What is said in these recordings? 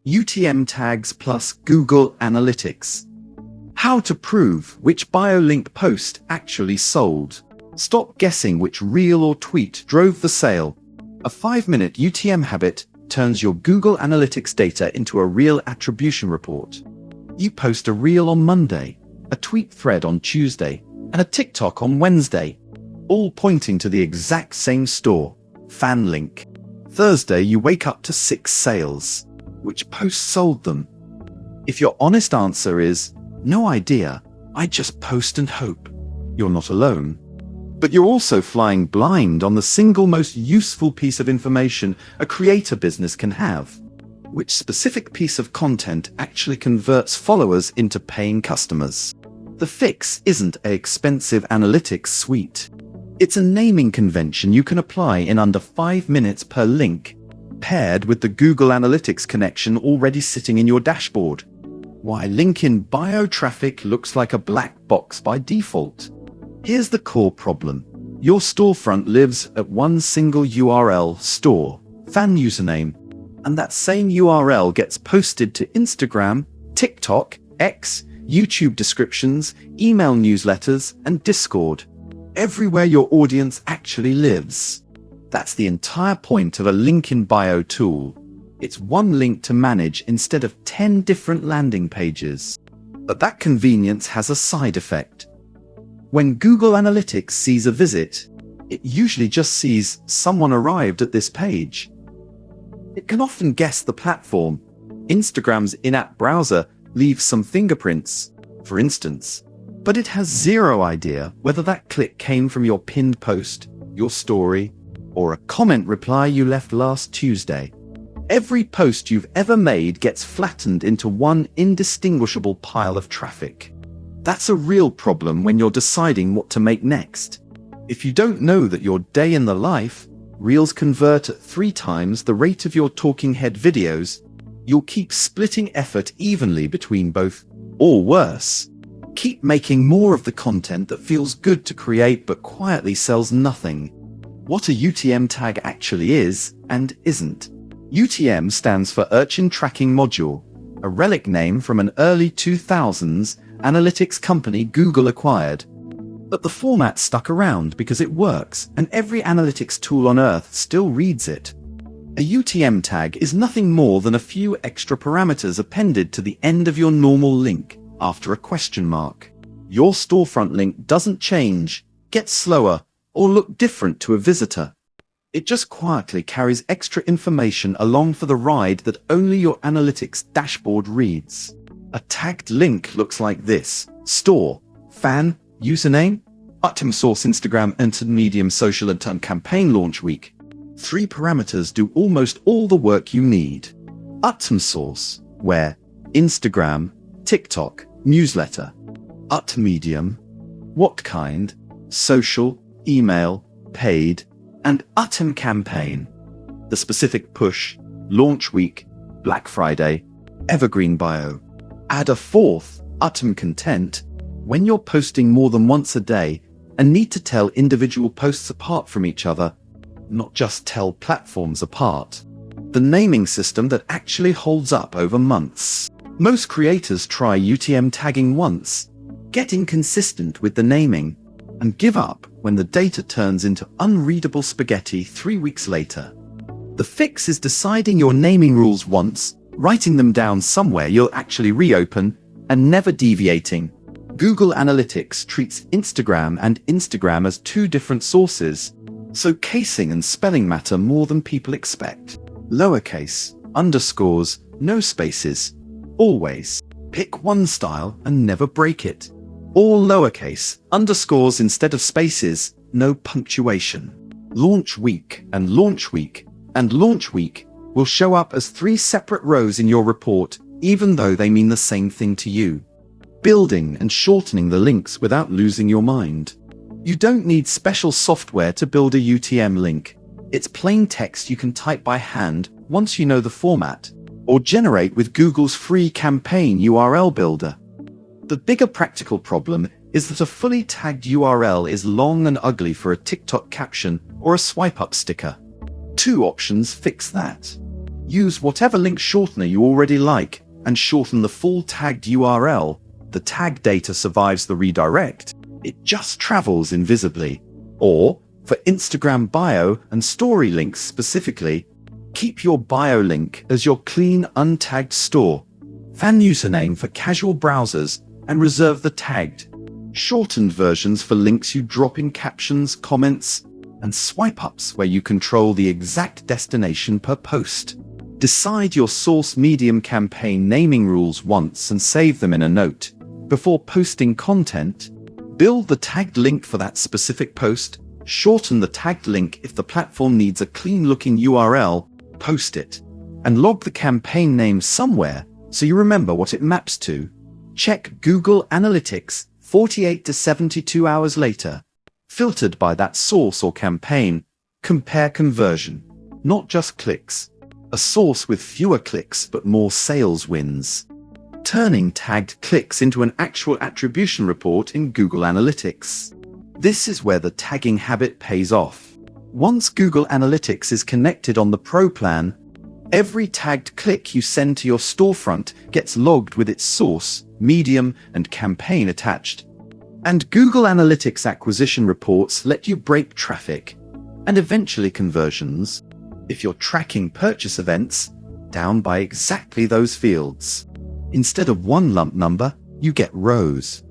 UTM-tags plus Google Analytics. How to prove which bio link post actually sold. Stop guessing which reel or tweet drove the sale. A 5-minute UTM habit turns your Google Analytics data into a real attribution report. You post a reel on Monday, a tweet thread on Tuesday, and a TikTok on Wednesday, all pointing to the exact same store, fan link. Thursday, you wake up to 6 sales. Which post sold them? If your honest answer is, no idea, I just post and hope, you're not alone. But you're also flying blind on the single most useful piece of information a creator business can have. Which specific piece of content actually converts followers into paying customers? The fix isn't an expensive analytics suite. It's a naming convention you can apply in under 5 minutes per link, paired with the Google Analytics connection already sitting in your dashboard. Why link in bio traffic looks like a black box by default. Here's the core problem. Your storefront lives at one single URL, store, fan username, and that same URL gets posted to Instagram, TikTok, X, YouTube descriptions, email newsletters, and Discord. Everywhere your audience actually lives. That's the entire point of a link in bio tool. It's one link to manage instead of 10 different landing pages. But that convenience has a side effect. When Google Analytics sees a visit, it usually just sees someone arrived at this page. It can often guess the platform. Instagram's in-app browser leaves some fingerprints, for instance, but it has zero idea whether that click came from your pinned post, your story, or a comment reply you left last Tuesday. Every post you've ever made gets flattened into one indistinguishable pile of traffic. That's a real problem when you're deciding what to make next. If you don't know that your day in the life, reels convert at 3 times the rate of your talking head videos, you'll keep splitting effort evenly between both, or worse. Keep making more of the content that feels good to create but quietly sells nothing. What a UTM tag actually is and isn't. UTM stands for Urchin Tracking Module, a relic name from an early 2000s analytics company Google acquired. But the format stuck around because it works, and every analytics tool on Earth still reads it. A UTM tag is nothing more than a few extra parameters appended to the end of your normal link after a question mark. Your storefront link doesn't change, get slower, or look different to a visitor. It just quietly carries extra information along for the ride that only your analytics dashboard reads. A tagged link looks like this: store, fan, username, item source Instagram entered medium social and turn campaign launch week. 3 parameters do almost all the work you need. Item source, where, Instagram, TikTok, newsletter. Item medium, what kind, social, email, paid, and item campaign. The specific push, launch week, Black Friday, evergreen bio. Add a 4th, item content, when you're posting more than once a day and need to tell individual posts apart from each other, not just tell platforms apart. The naming system that actually holds up over months. Most creators try UTM tagging once, get inconsistent with the naming, and give up when the data turns into unreadable spaghetti 3 weeks later. The fix is deciding your naming rules once, writing them down somewhere you'll actually reopen, and never deviating. Google Analytics treats Instagram and Instagram as 2 different sources, so casing and spelling matter more than people expect. Lowercase, underscores, no spaces. Always. Pick one style and never break it. All lowercase, underscores instead of spaces, no punctuation. Launch week and launch week and launch week will show up as 3 separate rows in your report, even though they mean the same thing to you. Building and shortening the links without losing your mind. You don't need special software to build a UTM link. It's plain text you can type by hand once you know the format, or generate with Google's free campaign URL builder. The bigger practical problem is that a fully tagged URL is long and ugly for a TikTok caption or a swipe-up sticker. 2 options fix that. Use whatever link shortener you already like and shorten the full tagged URL. The tag data survives the redirect. It just travels invisibly. Or, for Instagram bio and story links specifically, keep your bio link as your clean, untagged store. Fan username for casual browsers and reserve the tagged, shortened versions for links you drop in captions, comments, and swipe-ups where you control the exact destination per post. Decide your source medium campaign naming rules once and save them in a note. Before posting content, build the tagged link for that specific post, shorten the tagged link if the platform needs a clean-looking URL, post it, and log the campaign name somewhere so you remember what it maps to. Check Google Analytics 48 to 72 hours later. Filtered by that source or campaign, compare conversion, not just clicks. A source with fewer clicks but more sales wins. Turning tagged clicks into an actual attribution report in Google Analytics. This is where the tagging habit pays off. Once Google Analytics is connected on the Pro plan, every tagged click you send to your storefront gets logged with its source, medium, and campaign attached. And Google Analytics acquisition reports let you break traffic and eventually conversions, if you're tracking purchase events, down by exactly those fields. Instead of one lump number, you get rows.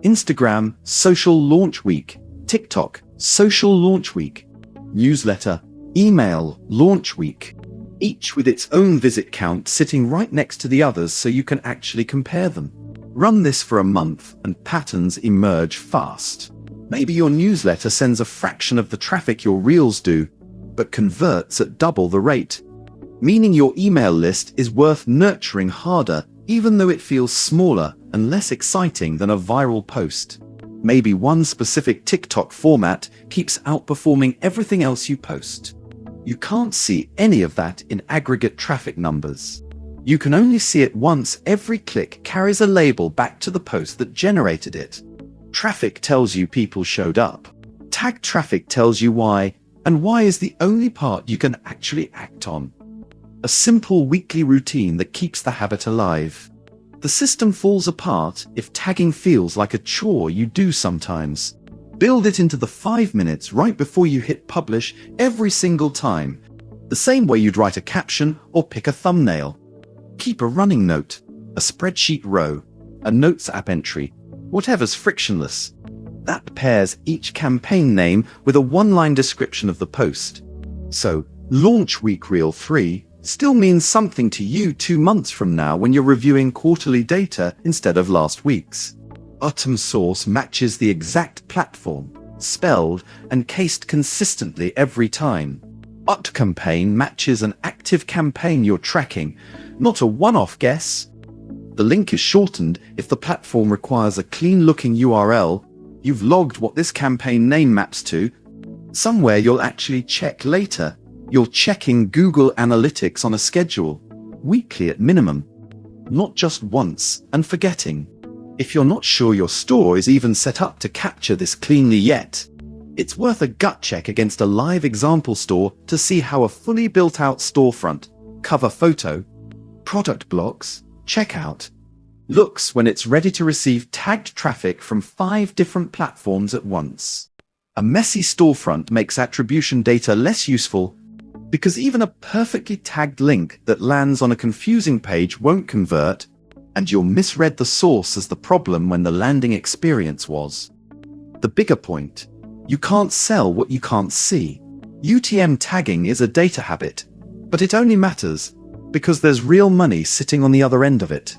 Instagram, social launch week. TikTok, social launch week. Newsletter, email, launch week. Each with its own visit count sitting right next to the others so you can actually compare them. Run this for a month and patterns emerge fast. Maybe your newsletter sends a fraction of the traffic your reels do, but converts at double the rate. Meaning your email list is worth nurturing harder, even though it feels smaller and less exciting than a viral post. Maybe one specific TikTok format keeps outperforming everything else you post. You can't see any of that in aggregate traffic numbers. You can only see it once every click carries a label back to the post that generated it. Traffic tells you people showed up. Tagged traffic tells you why, and why is the only part you can actually act on. A simple weekly routine that keeps the habit alive. The system falls apart if tagging feels like a chore you do sometimes. Build it into the 5 minutes right before you hit publish every single time, the same way you'd write a caption or pick a thumbnail. Keep a running note, a spreadsheet row, a notes app entry, whatever's frictionless. That pairs each campaign name with a one-line description of the post. So, Launch Week Reel 3 still means something to you 2 months from now when you're reviewing quarterly data instead of last week's. Utm source matches the exact platform, spelled and cased consistently every time. Ut campaign matches an active campaign you're tracking, not a one-off guess. The link is shortened if the platform requires a clean-looking URL. You've logged what this campaign name maps to. Somewhere you'll actually check later. You're checking Google Analytics on a schedule, weekly at minimum, not just once and forgetting. If you're not sure your store is even set up to capture this cleanly yet, it's worth a gut check against a live example store to see how a fully built-out storefront, cover photo, product blocks, checkout, looks when it's ready to receive tagged traffic from 5 different platforms at once. A messy storefront makes attribution data less useful because even a perfectly tagged link that lands on a confusing page won't convert, and you'll misread the source as the problem when the landing experience was. The bigger point, you can't sell what you can't see. UTM tagging is a data habit, but it only matters because there's real money sitting on the other end of it.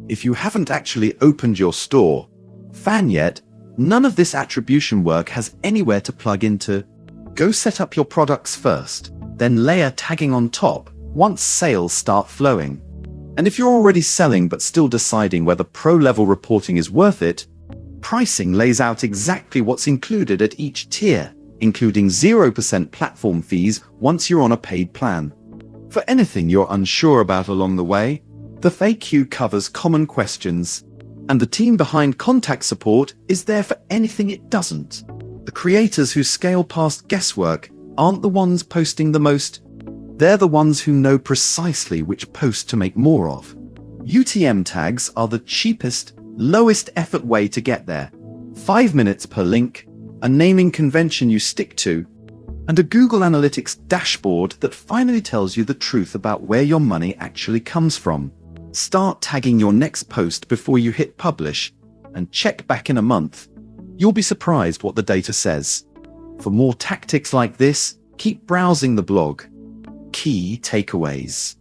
If you haven't actually opened your store, fan yet, none of this attribution work has anywhere to plug into. Go set up your products first, then layer tagging on top once sales start flowing. And if you're already selling but still deciding whether pro-level reporting is worth it, pricing lays out exactly what's included at each tier, including 0% platform fees once you're on a paid plan. For anything you're unsure about along the way, the FAQ covers common questions, and the team behind contact support is there for anything it doesn't. The creators who scale past guesswork aren't the ones posting the most They're the ones who know precisely which post to make more of. UTM tags are the cheapest, lowest effort way to get there. 5 minutes per link, a naming convention you stick to, and a Google Analytics dashboard that finally tells you the truth about where your money actually comes from. Start tagging your next post before you hit publish, and check back in a month. You'll be surprised what the data says. For more tactics like this, keep browsing the blog. Key takeaways.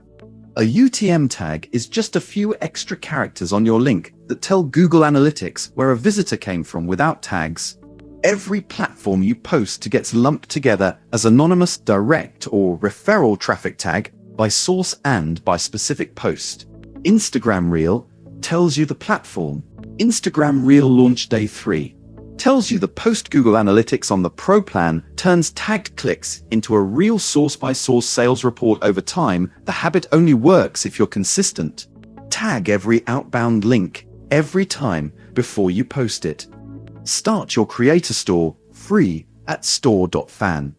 A UTM tag is just a few extra characters on your link that tell Google Analytics where a visitor came from. Without tags, every platform you post to gets lumped together as anonymous direct or referral traffic tag by source and by specific post. Instagram Reel tells you the platform. Instagram Reel launch day 3 tells you the post. Google Analytics on the Pro plan turns tagged clicks into a real source-by-source sales report over time. The habit only works if you're consistent. Tag every outbound link every time before you post it. Start your creator store free at store.fan.